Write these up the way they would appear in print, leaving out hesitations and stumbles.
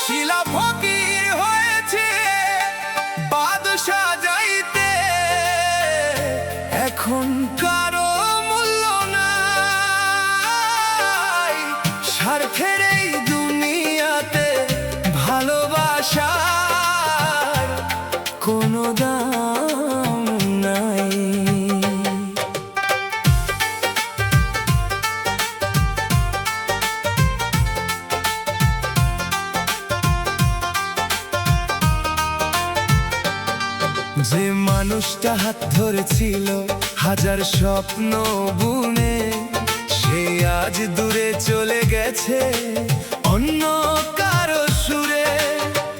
শিলা ফকির হয়েছে বাদশা যাইতে, এখন কারো মূল্য নাই। স্বার্থের এই দুনিয়াতে ভালোবাসার কোনো দাম নাই। যে মানুষটা হাত ধরেছিল হাজার স্বপ্ন বুনে, সে আজ দূরে চলে গেছে অন্য কারো সুরে।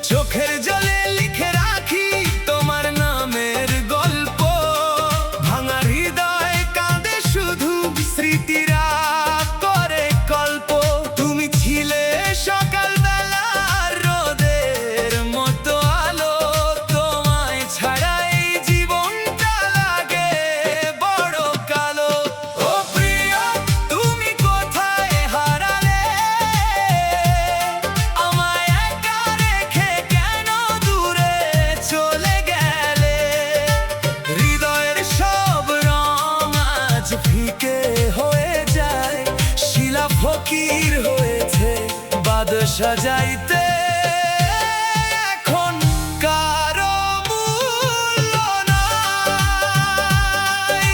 চোখের জলে লিখে রাখি তোমার নামের গল্প, ভাঙা হৃদয় কাঁদে শুধু স্মৃতিরা করে কল্প। তুমি ছিলে সকাল বেলার রোদের মতো আলো, তোমায় ছাড়া এই জীবনটা লাগে বড় কালো। ও প্রিয় তুমি কোথায় হারালে, আমায় একা রেখে কেন দূরে চলে গেলে। হৃদয়ের সব রং আজ ফিকে হয়ে যায়, শিলা ফকির হয়েছে বাদশা যাইতে, এখন কারো মূল্য নাই।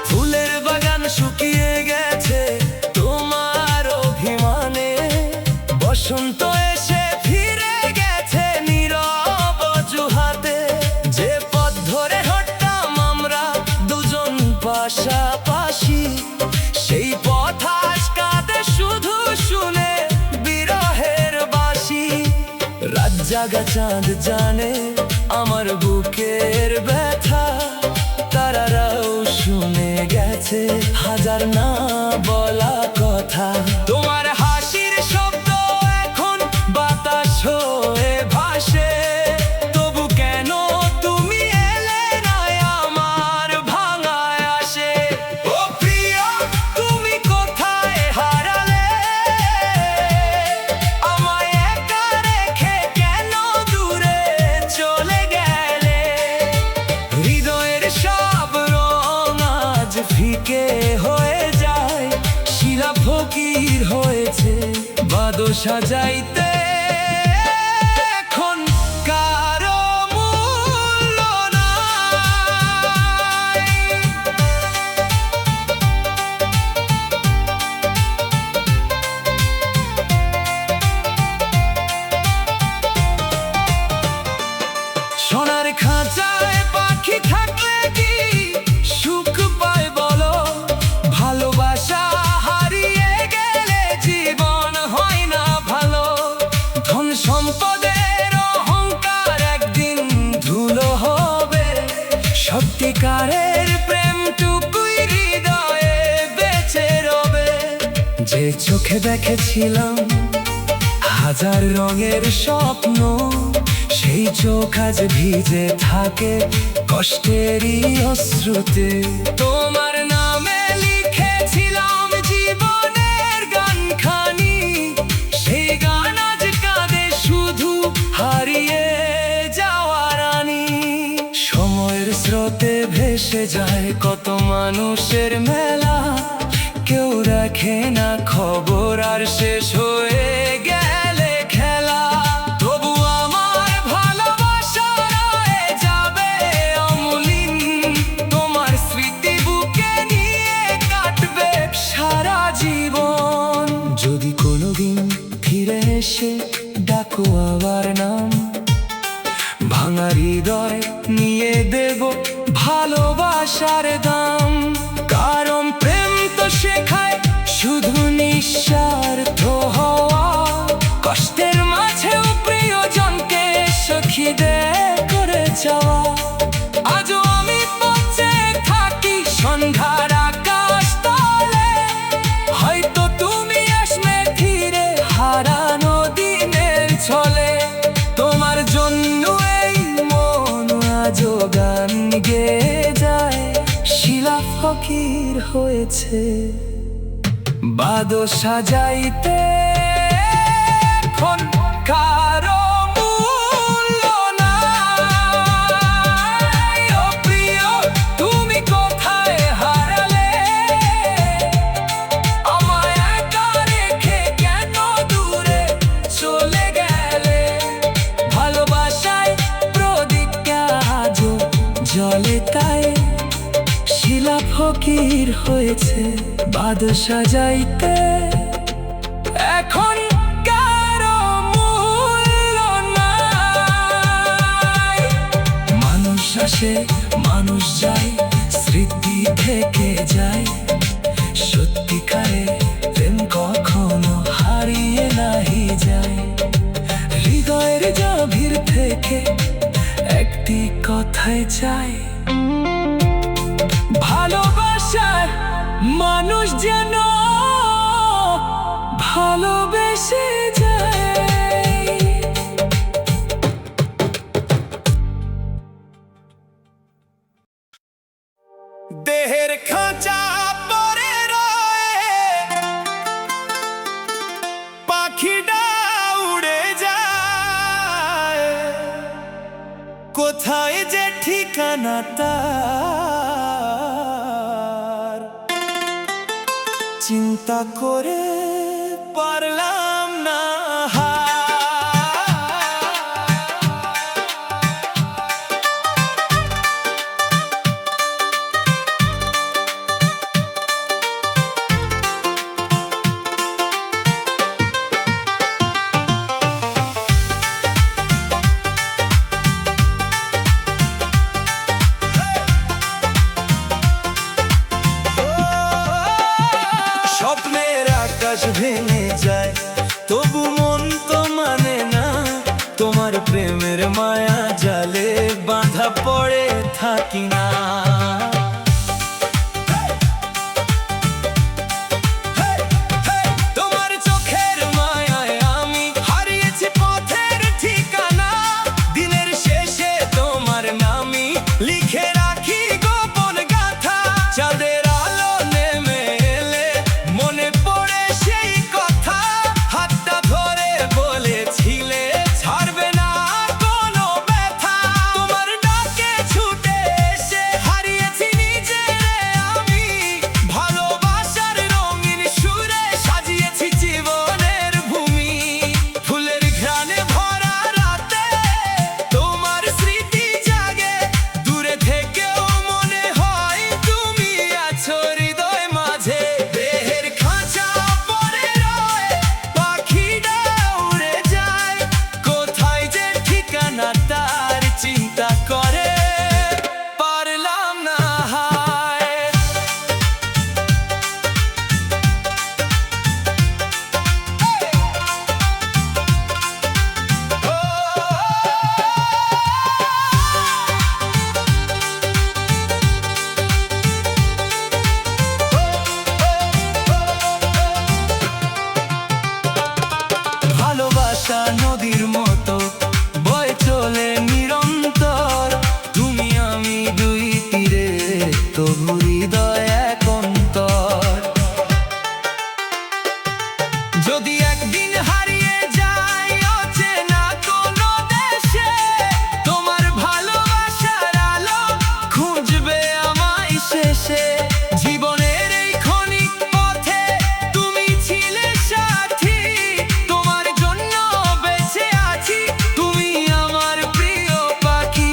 ফুলের বাগান শুকিয়ে গেছে তোমার অভিমানে, বসন্ত এসে ফিরে গেছে নীরব অজুহাতে। যে পথ ধরে হাঁটতাম আমরা দুজন পাশাপাশি, সেই পথ আজ কাঁদে শুধু শুনে বিরহের বাঁশি। রাত জাগা চাঁদ জানে আমার বুকের ব্যথা, তারারাও শুনে গেছে হাজার না বলা কথা। তোমার হাসির শব্দ এখন বাতাস হয়ে ভাসে, তবু কেন তুমি এলে না আমার ভাঙায় আসে। ও প্রিয় তুমি কোথায় হারালে, আমায় একা রেখে কেন দূরে চলে গেলে। হৃদয়ের সব রং আজ ফিকে হয়ে যায়, শিলা ফকির হয়েছে বাদশা যাইতে, এখন কারো মূল্য নাই। সোনার খাঁচায় পাখি থাকলে কি সুখ পায় বলো, ভালোবাসা হারিয়ে গেলে জীবন হয় না ভালো। ধন সম্পদের অহংকার একদিন ধুলো হবে, সত্যিকারের প্রেমটুকুই হৃদয়ে বেঁচে রবে। যে চোখে দেখেছিলাম হাজার রঙের স্বপ্ন, সেই চোখ আজ ভিজে থাকে কষ্টেরই অশ্রুতে। তোমার নামে লিখেছিলাম জীবনের গানখানি, সেই গান আজ কাঁদে শুধু হারিয়ে যাওয়া রানী। সময়ের স্রোতে ভেসে যায় কত মানুষের মেলা, কেউ রাখে না খবর আর শেষ হয়ে গেলে খেলা। তবু আমার ভালোবাসা রয়ে যাবে অমলিন, তোমার স্মৃতি বুকে নিয়ে কাটবে সারা জীবন। যদি কোনোদিন ফিরে এসে ডাকো আবার নাম, ভাঙা হৃদয় নিয়ে দেব ভালোবাসার দাম। কারণ প্রেম তো শেখায় শুধু নিঃস্বার্থ হওয়া, কষ্টের মাঝেও প্রিয়জনকে সখী করে যাওয়া। আজও আমি পথে থাকি সন্ধ্যার আকাশ তলে, হয়তো তুমি আসবে ফিরে হারানো দিনে। হয়েছে। বাদো সাজাইতে এখন কারো মূল্য নাই। ও প্রিয়, তুমি কোথায় হারালে? আমায় একা রেখে কেন দূরে চলে গেলে? ভালোবাসায় প্রদীপটা আজও জ্বলে, তাই শিলা ফকির হয়েছে। বাদো সাজাইতে এখন কারো মূল্য নাই। মানুষ আসে, মানুষ যায়, স্মৃতি থেকে যায়। সত্যিকারে প্রেম কখনো হারিয়ে নাহি যায়। হৃদয়ের গভীর থেকে একটি কথাই চাই, ভালোবাসার মানুষ যেন ভালোবেসে যায়। দেহের খাঁচা পরে রয়ে পাখিটা উড়ে যায়, কোথায় যে ঠিকানা তার চিন্তা করে পারলাম না। স্বপ্নের আকাশ ভেঙে যায়, তবু মন তো মানে না। তোমার প্রেমের মায়া জালে বাঁধা পড়ে থাকি না। তোমার চোখের মায়ায় আমি হারিয়েছি পথের ঠিকানা। দিনের শেষে তোমার নামই লিখে রাখি গোপন গাথা। চাঁদের আলো নেমে এলে মনে পড়ে সেই কথা। হাতটা ধরে বলেছিলে ছাড়বে না কোনো ব্যথা। তোমার ডাকে ছুটে এসে হারিয়েছি নিজেরে আমি। ভালোবাসার রঙিন সুরে সাজিয়েছি জীবনের ভূমি। ফুলের ঘ্রাণে ভরা রাতে তোমার স্মৃতি জাগে। দূরে থেকেও মনে হয় তুমি আছো হৃদয় মাঝে। দেহের খাঁচা পরে রয়ে পাখিটা উড়ে যায়, কোথায় যে ঠিকানা তার চিন্তা করে পারলাম না। হায় ভালোবাসা নদীর মতো বয়ে চলে নিরন্তর। তুমি আমি দুই তীরে, তবু হৃদয় এক অন্তর। যদি একদিন হারিয়ে যাই অচেনা কোনো দেশে, তোমার ভালোবাসার আলো খুঁজবে আমায় শেষে। জীবনের এই ক্ষণিক পথে তুমি ছিলে সাথী। তোমার জন্য বেঁচে আছি, তুমি আমার প্রিয় পাখি।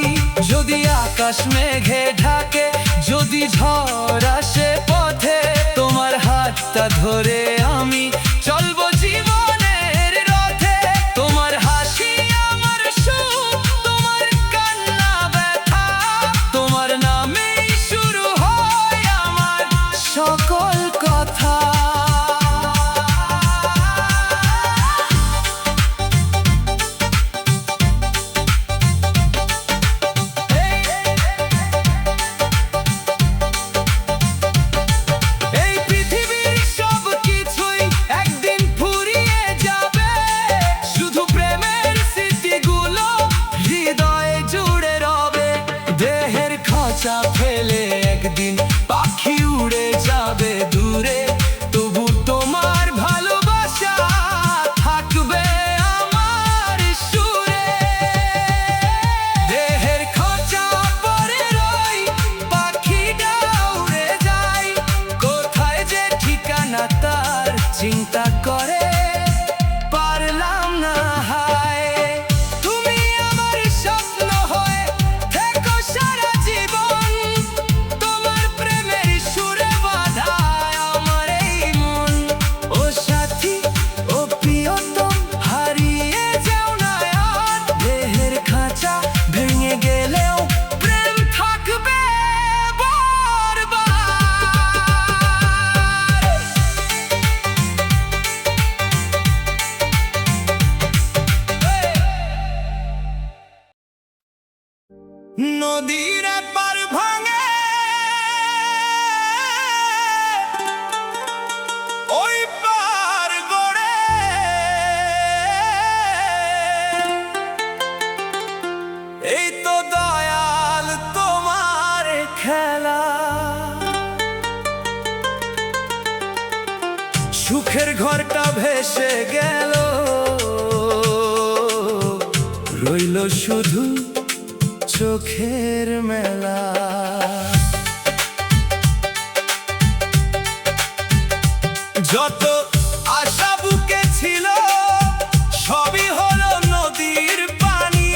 যদি আকাশ মেঘে ঢাকে, যদি ঝড় আসে পথে, তোমার হাতটা ধরে আমি চলবো জীবনের রথে। তোমার হাসি আমার সুখ, তোমার কান্না ব্যথা। তোমার নামেই শুরু হয় আমার সকল কথা। নদীর পার ভাঙে ওই পার গড়ে, এই তো দয়াল তোমার খেলা। সুখের ঘরটা ভেসে গেল, রইল শুধু চোখের মেলা। যত আশা বুকে ছিল সবই হলো নদীর পানি,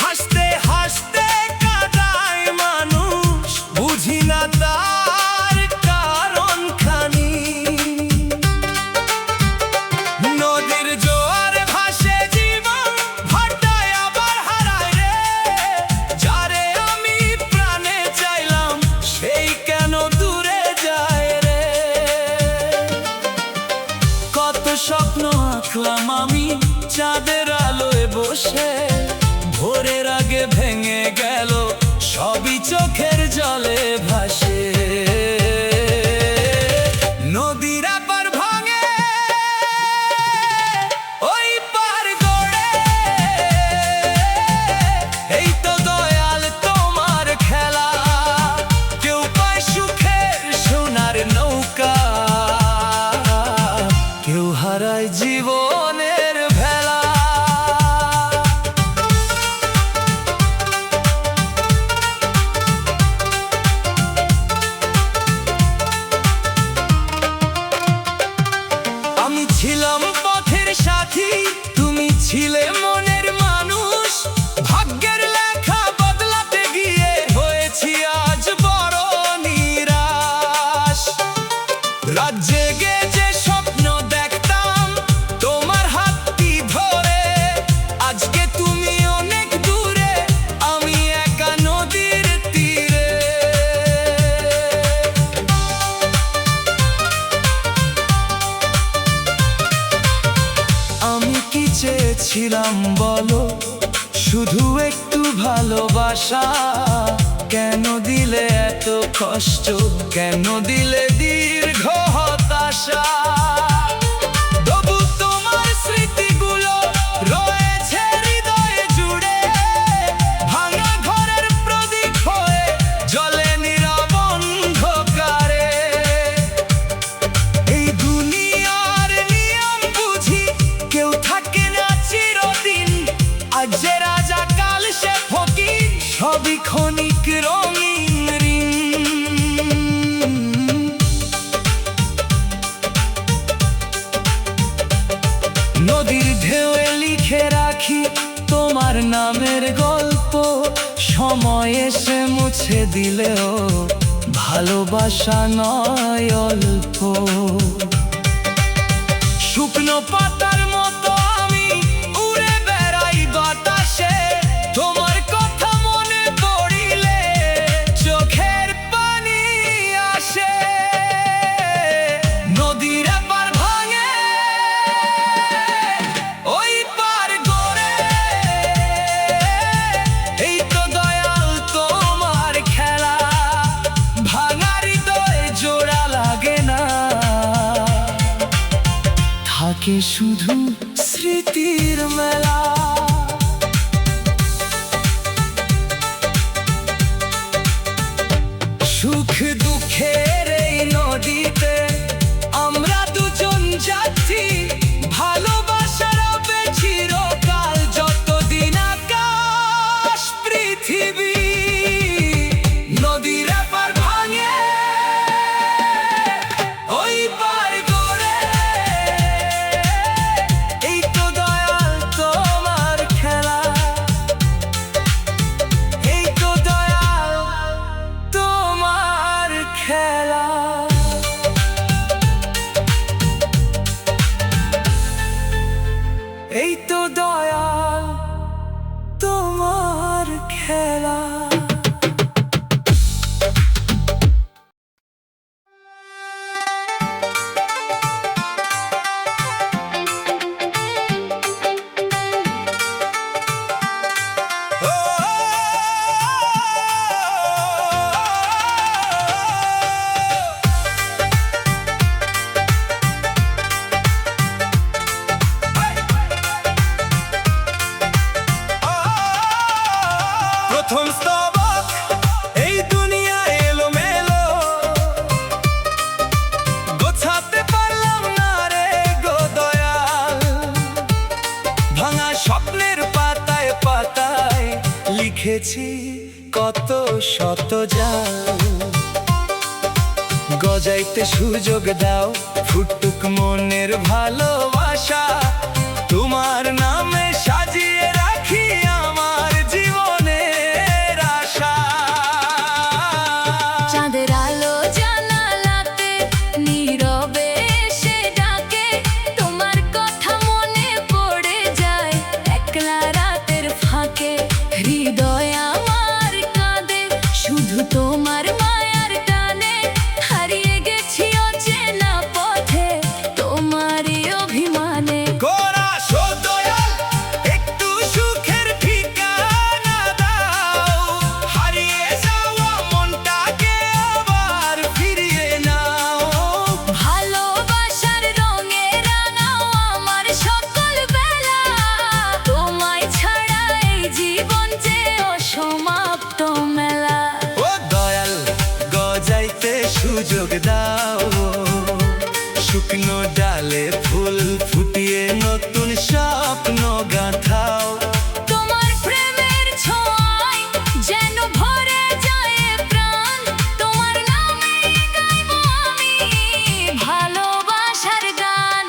হাসতে হাসতে কাঁদায় মানুষ, বুঝি না তার কারণ খানি। নদীর জোয়ার ভাসে জীবন, ভাটায় আবার হারায় রে, যারে আমি প্রাণে চাইলাম সেই কেন দূরে যায় রে। কত স্বপ্ন আঁকলাম আমি চাঁদের আলোয় বসে, ভোরের আগে ভেঙে গেল সবই চোখের জলে ভাসে। নদীর পার ভাঙে ওই পার গড়ে, এই তো দয়াল তোমার খেলা। কেউ পায় সুখের সোনার নৌকা, কেউ হারায় জীবনের ভেলা। আমি ছিলাম পথের সাথী, তুমি ছিলে মনের মানুষ, ভাগ্যের লেখা বদলাতে গিয়ে হয়েছি আজ বড় নিরাশ। রাত জেগে যে স্বপ্ন দেখতাম তোমার হাতটি ধরে, আজকে তুমি অনেক দূরে, আমি একা নদীর তীরে। আমি কি চেয়েছিলাম বলো, শুধু একটু ভালোবাসা, কেন দিলে এত কষ্ট, কেন দিলে দীর্ঘ হতাশা। তবু তোমার স্মৃতিগুলো রয়েছে হৃদয়ে জুড়ে, ভাঙা ঘরের প্রদীপ হয়ে জ্বলে নীরব অন্ধকারে। এই দুনিয়ার নিয়ম বুঝি কেউ থাকে না চিরদিন, আজ যে রাজা কাল সে ফকির, সবই ক্ষণিক রঙিন ঋণ। নদীর ঢেউয়ে লিখে রাখি তোমার নামের গল্প, সময় এসে মুছে দিলেও ভালোবাসা নয় অল্প। শুকনো পাতার মতো আমি উড়ে বেড়াই বাতাসে, তোমার কথা মনে পড়িলে চোখের পানি আসে। নদীর পার ভাঙে ওই পার গড়ে, এই তো দয়াল তোমার খেলা। ভাঙা হৃদয়ে জোড়া লাগে না, থাকে শুধু স্মৃতির মেলা। সুখ দুঃখের এই নদীতে আমরা দুজন যাচ্ছি, ভালোবাসার হবে চিরকাল, যতদিন আকাশ পৃথিবী। নদীর পার ভাঙে ওই পার গড়ে, এই তো দয়াল তোমার খেলা, এই তো দয়াল তোমার খেলা। লিখেছি কত শত জাল, গজাইতে সুযোগ দাও ফুটুক মনের ভালোবাসা, তোমার নামে সাজিয়ে রাখি আমার জীবনের আশা। চাঁদের আলো জানালাতে নীরবে এসে ডাকে, তোমার কথা মনে পড়ে যায় একলা রাতের ফাঁকে। হৃদয় আমার কাঁদে শুধু তোমার মায়ার টানে, হারিয়ে গেছি অচেনা পথে তোমারই অভিমানে। গোরা শো দয়াল, একটু সুখের ঠিকানা দাও, হারিয়ে যাওয়া মনটাকে আবার ফিরিয়ে নাও। ভালোবাসার রঙে রাঙাও আমার সকল বেলা, তোমায় ছাড়া এই জীবন যে অসমাপ্ত মেলা। ও দয়াল, গজাইতে সুযোগ দাও, শুকনো ডালে ফুল ফুটিয়ে নতুন স্বপ্ন গাঁথাও। তোমার প্রেমের ছোঁয়ায় যেন ভরে যায় প্রাণ, তোমার নামে গাইবো আমি ভালোবাসার গান।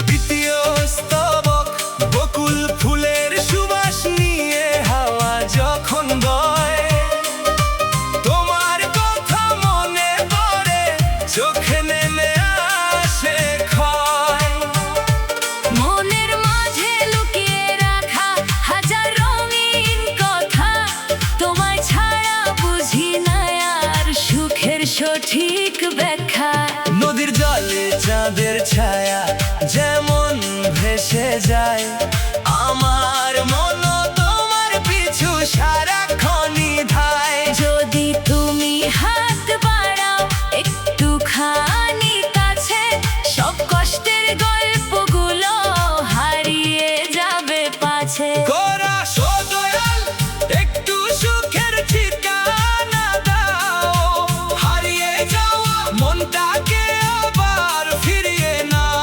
দ্বিতীয় স্তবক বকুল ফুলের সুবাস নিয়ে হাওয়া যখন বয়, তোমার কথা মনে পড়ে চোখে নেমে আসে ক্ষয়। মনের মাঝে লুকিয়ে রাখা হাজার রঙিন কথা, তোমায় ছাড়া বুঝি না আর সুখের সঠিক ব্যাখ্যা। নদীর জলে চাঁদের ছায়া যেমন ভেসে যায়, আমার মনও তোমার পিছু সারাক্ষণই ধায়। যদি তুমি হাত বাড়াও একটুখানি কাছে, সব কষ্টের গল্পগুলো হারিয়ে যাবে পাছে। গোরা শো দয়াল, একটু সুখের ঠিকানা দাও, হারিয়ে যাওয়া মনটাকে আবার ফিরিয়ে নাও।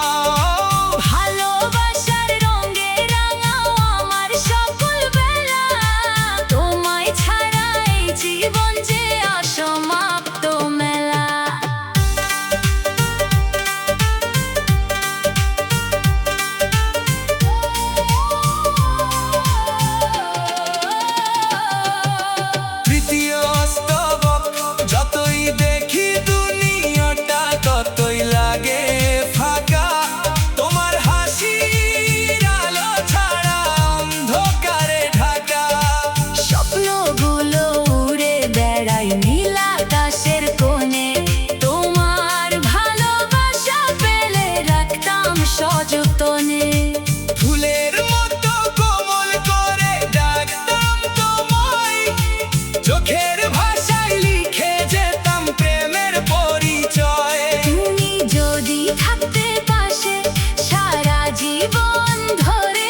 ভালোবাসার রঙে রাঙাও আমার সকল বেলা, তোমায় ছাড়া এই জীবন যে অসমাপ্ত মেলা। তৃতীয় স্তবক, যতই দেখি দুনিয়াটা ততই লাগে ফাঁকা, তোমার হাসির আলো ছাড়া অন্ধকারে ঢাকা। স্বপ্নগুলো উড়ে বেড়ায় নীল আকাশের কোণে, তোমার ভালোবাসা পেলে রাখতাম সযতনে। ফুলের মতো কোমল করে ডাকতাম তোমায়, চোখের ভাষায় লিখে যেতাম প্রেমের পরিচয়। তুমি যদি থাকতে পাশে সারা জীবন ধরে,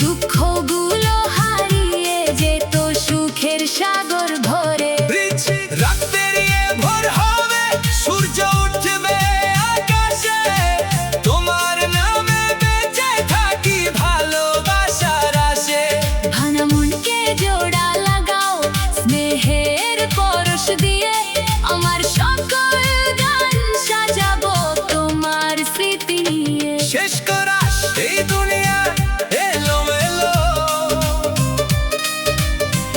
দুঃখগুলো হারিয়ে যেত সুখের সাগর ভরে। রাত পেরিয়ে ভোর হবে, সূর্য উঠবে আকাশে, তোমার নামে বেঁচে থাকি ভালোবাসার আসে। ভাঙা মনকে জোড়া লাগাও স্নেহের পরশ দিয়ে, আমার সকল গান সাজাবো তোমার স্মৃতি নিয়ে। শেষ করাস এই দুনিয়া এলোমেলো,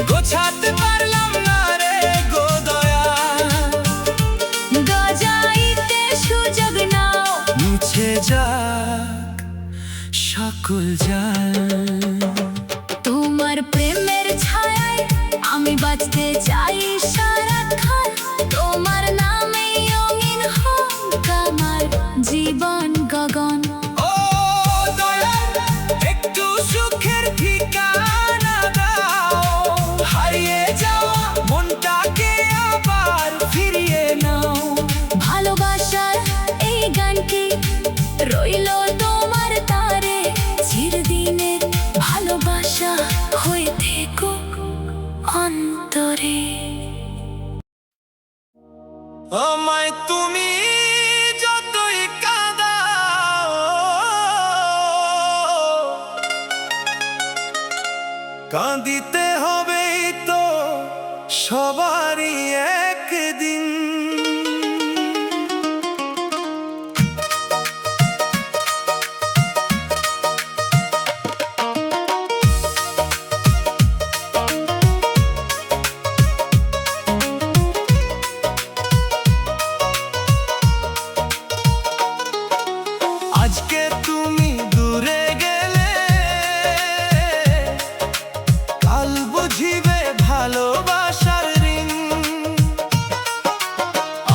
গোছাতে পারলাম না রে গো দয়াল। গজাইতে সুযোগ নাও, মুছে যাক সকল জাল, তোমার প্রেমের ছায়ায় আমি বাঁচতে চাই সারাক্ষণ। তোমার নামে রঙিন হোক আমার জীবন গগন। ও দয়াল, একটু সুখের ঠিকানা দাও, হারিয়ে যাওয়া মনটাকে আবার ফিরিয়ে নাও। ভালোবাসার এই গানটি রইল তোমার তারে, চিরদিনের ভালোবাসা হয়ে থেকো অন্তরে। আমায় তুমি যতই কাঁদাও, কাঁদিতে হবেই তো সবারই একদিন। আজকে তুমি দূরে গেলে কাল বুঝিবে ভালোবাসার ঋণ।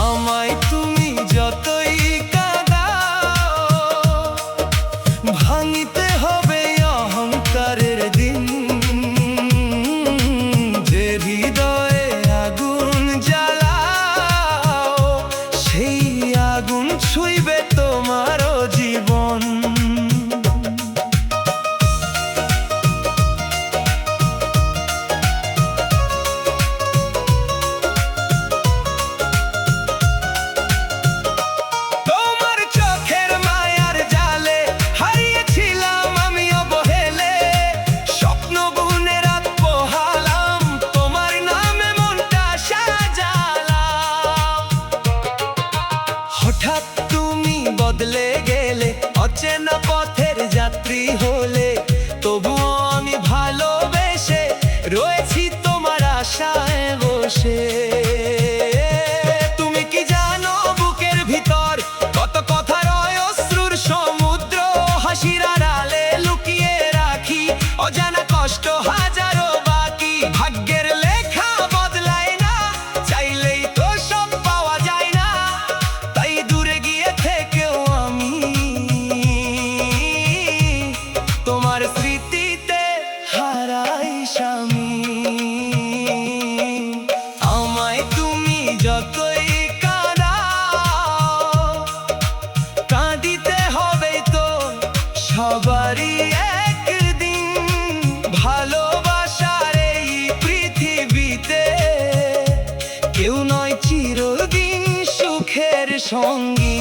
আমায় তুমি যতই কাঁদাও ভাঙিতে হবে অহংকারের দিন। যে হৃদয়ে আগুন জ্বালাও সেই আগুন ছুঁইবে তোমারও জীবন। তোমার চোখের মায়ার জালে হারিয়েছিলাম আমি অবহেলে। স্বপ্ন বুনে রাত পোহালাম, তোমার নামে মনটা সাজালাম। হঠাৎ তুমি বদলে গেলে, অচেনা পথের যাত্রী হলে। তবুও আমি ভালোবেসে রয়েছি তোমার আশায় বসে। তুমি কি জানো বুকের ভিতর কত কথা রয় অশ্রুর সমুদ্র। হাসির আড়ালে লুকিয়ে রাখি অজানা কষ্ট হাজারো বাকি। ভাগ্যের লেখা বদলায় না, চাইলেই তো সব পাওয়া যায় না। তাই দূরে গিয়ে থেকেও আমি তোমার স্মৃতিতে হারাই স্বামী। আমায় তুমি যতই কাঁদাও কাঁদিতে হবে তো সবারই একদিন। ভালোবাসার এই পৃথিবীতে কেউ নয় চিরদিন সুখের সঙ্গী।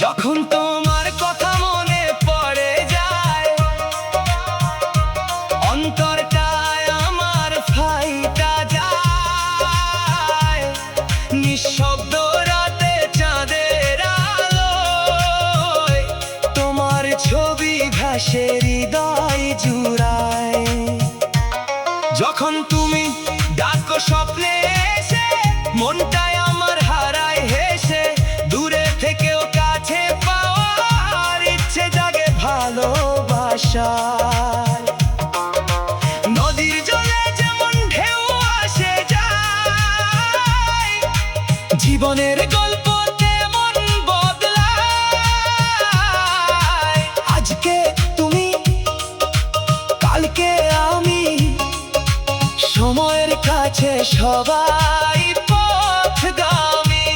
যখন তোমার কথা মনে পড়ে যায়, অন্তরটায় আমার ফাইটা যায়। নিঃশব্দ রাতে চাঁদের আলোয় তোমার ছবি ভাসে হৃদয় জুড়ায়। যখন তুমি ডাকো স্বপ্নে এসে, মনটায় আমার হারায় হেসে। দূরে থেকেও কাছে পাওয়ার ইচ্ছে জাগে ভালোবাসার। নদীর জলে যেমন ঢেউ আসে যায়, জীবনের গল্প তেমন বদলায়। আজকে তুমি কালকে আমি, সময়ের কাছে সবাই পথগামী।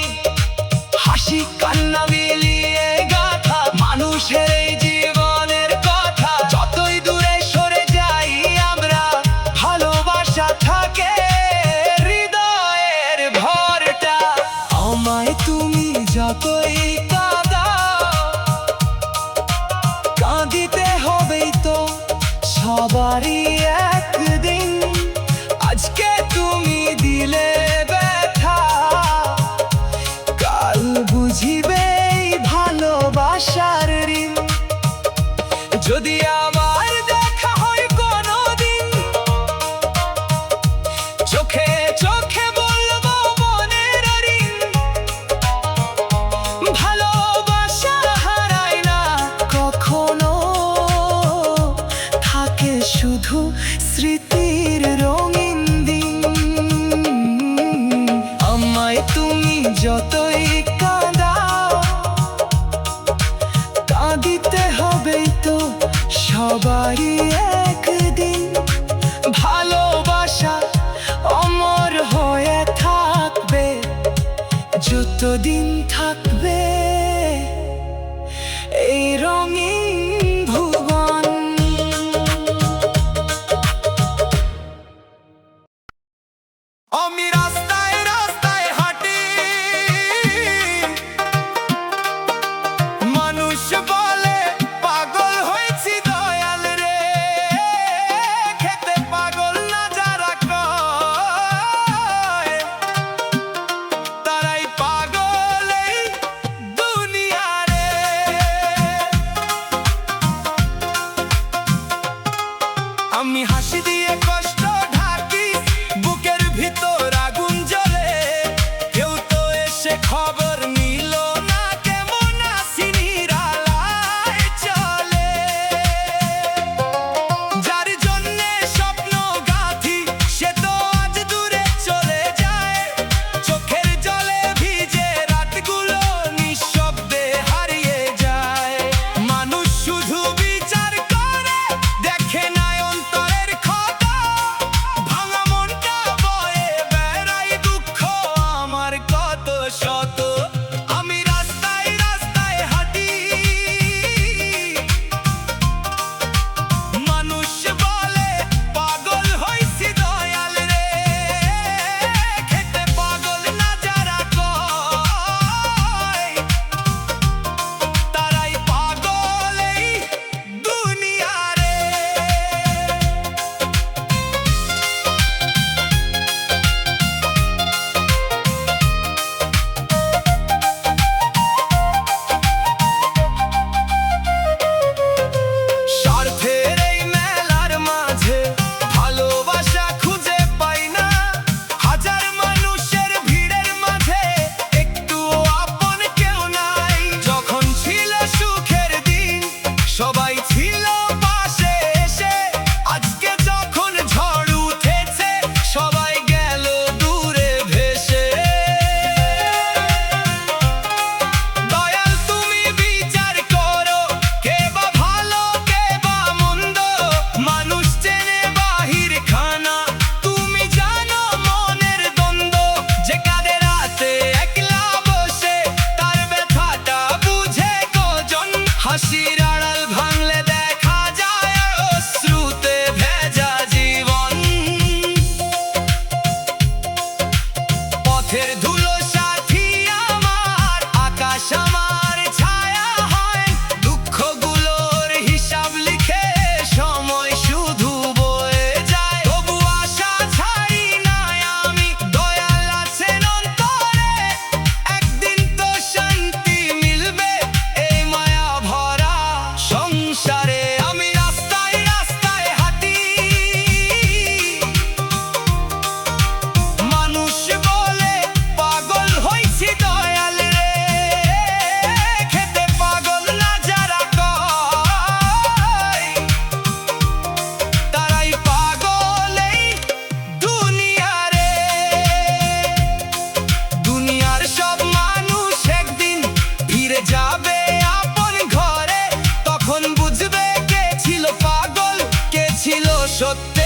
হাসি কান্না মিলিয়ে গাথা মানুষের এই জীবনের কথা। যতই দূরে সরে যাই আমরা, ভালোবাসা থাকে হৃদয়ের ভরটা। আমায় তুমি যতই কাঁদাও কাঁদিতে হবেই তো সবারই একদিন। আজকে তুমি দিলে ব্যথা, কাল বুঝিবে এই ভালোবাসার ঋণ। যদি আবার দেখা হয় কোনোদিন, চোখে চোখে বলবো মনের ঋণ। ভালোবাসা হারায় না কখনো, থাকে শুধু স্মৃতির রঙিন দিন। আমায় তুমি যতই কাঁদাও কাঁদিতে হবেই তো সবারই একদিন। ভালোবাসা অমর হয়ে থাকবে যতদিন থাকবে এই রঙিন ভুবন। আমি সত্যি